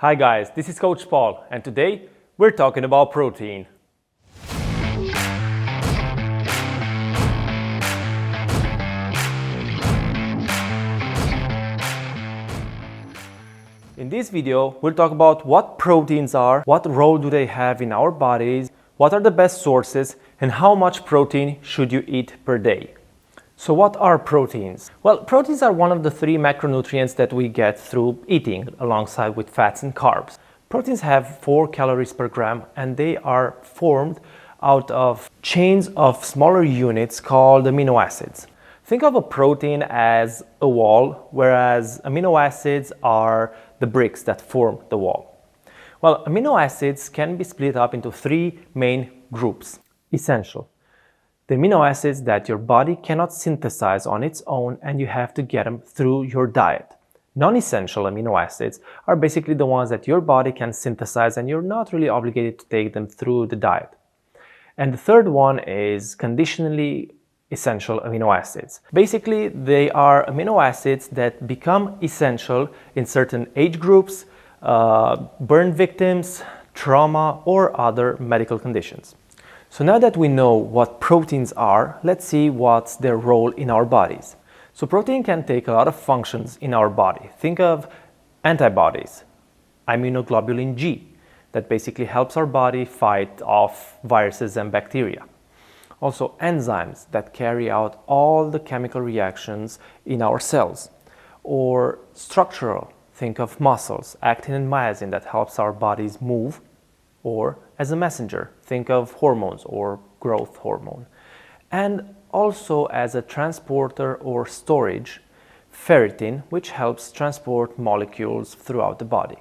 Hi guys, this is Coach Paul and today we're talking about protein. In this video, we'll talk about what proteins are, what role do they have in our bodies, what are the best sources, and how much protein should you eat per day. So what are proteins? Well, proteins are one of the three macronutrients that we get through eating alongside with fats and carbs. Proteins have 4 calories per gram and they are formed out of chains of smaller units called amino acids. Think of a protein as a wall, whereas amino acids are the bricks that form the wall. Well, amino acids can be split up into 3 main groups. Essential: the amino acids that your body cannot synthesize on its own and you have to get them through your diet. Non-essential amino acids are basically the ones that your body can synthesize and you're not really obligated to take them through the diet. And the third one is conditionally essential amino acids. Basically, they are amino acids that become essential in certain age groups, burn victims, trauma, or other medical conditions. So now that we know what proteins are, let's see what's their role in our bodies. So protein can take a lot of functions in our body. Think of antibodies, immunoglobulin G, that basically helps our body fight off viruses and bacteria. Also enzymes that carry out all the chemical reactions in our cells. Or structural, think of muscles, actin and myosin that helps our bodies move. Or as a messenger, think of hormones or growth hormone. And also as a transporter or storage, ferritin, which helps transport molecules throughout the body.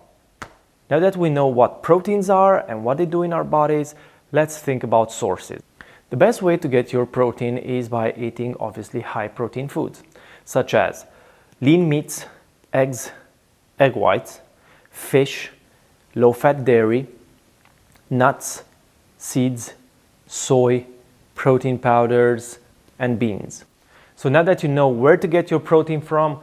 Now that we know what proteins are and what they do in our bodies, let's think about sources. The best way to get your protein is by eating obviously high protein foods, such as lean meats, eggs, egg whites, fish, low-fat dairy, nuts, seeds, soy, protein powders, and beans. So now that you know where to get your protein from,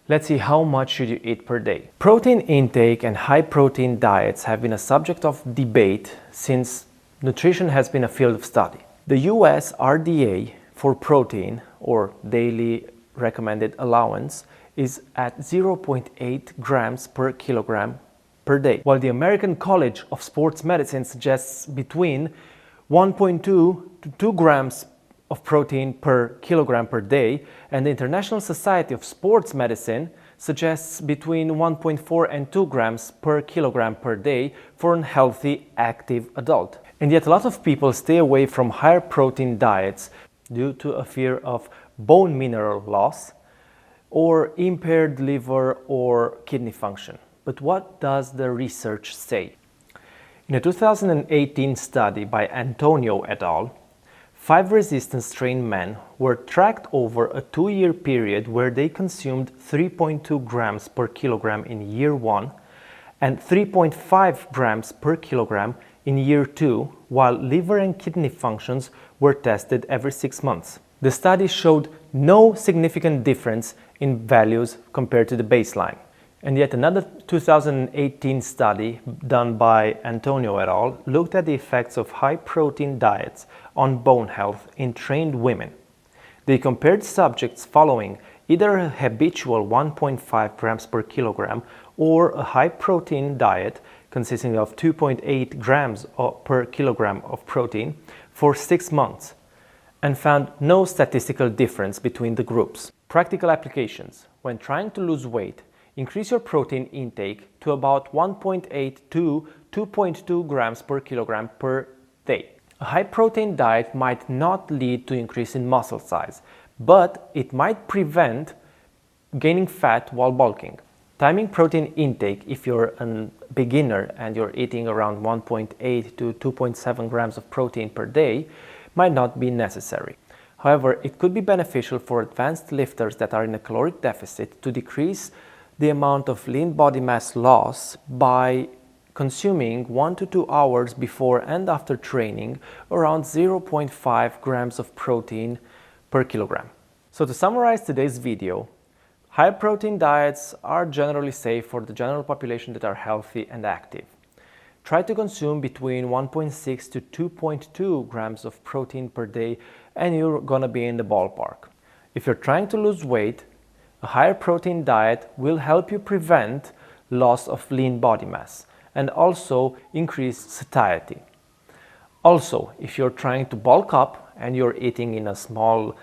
let's see how much should you eat per day. Protein intake and high protein diets have been a subject of debate since nutrition has been a field of study. The US RDA for protein, or daily recommended allowance, is at 0.8 grams per kilogram per day, while the American College of Sports Medicine suggests between 1.2 to 2 grams of protein per kilogram per day, and the International Society of Sports Medicine suggests between 1.4 and 2 grams per kilogram per day for a healthy, active adult. And yet a lot of people stay away from higher protein diets due to a fear of bone mineral loss or impaired liver or kidney function. But what does the research say? In a 2018 study by Antonio et al., 5 resistance-trained men were tracked over a 2-year period where they consumed 3.2 grams per kilogram in year 1 and 3.5 grams per kilogram in year 2, while liver and kidney functions were tested every 6 months. The study showed no significant difference in values compared to the baseline. And yet another 2018 study done by Antonio et al. Looked at the effects of high-protein diets on bone health in trained women. They compared subjects following either a habitual 1.5 grams per kilogram or a high-protein diet consisting of 2.8 grams per kilogram of protein for 6 months and found no statistical difference between the groups. Practical applications: when trying to lose weight, increase your protein intake to about 1.8 to 2.2 grams per kilogram per day. A high protein diet might not lead to increase in muscle size, but it might prevent gaining fat while bulking. Timing protein intake, if you're a beginner and you're eating around 1.8 to 2.7 grams of protein per day, might not be necessary. However, it could be beneficial for advanced lifters that are in a caloric deficit to decrease the amount of lean body mass loss by consuming 1 to 2 hours before and after training around 0.5 grams of protein per kilogram. So to summarize today's video, High protein diets are generally safe for the general population that are healthy and active. Try to consume between 1.6 to 2.2 grams of protein per day and you're gonna be in the ballpark. If you're trying to lose weight, a higher protein diet will help you prevent loss of lean body mass and also increase satiety. Also, if you're trying to bulk up and you're eating in a small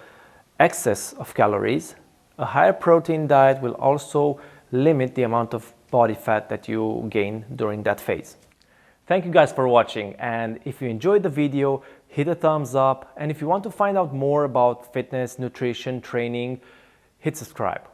excess of calories, a higher protein diet will also limit the amount of body fat that you gain during that phase. Thank you guys for watching, and if you enjoyed the video, hit a thumbs up, and if you want to find out more about fitness, nutrition, training, hit subscribe.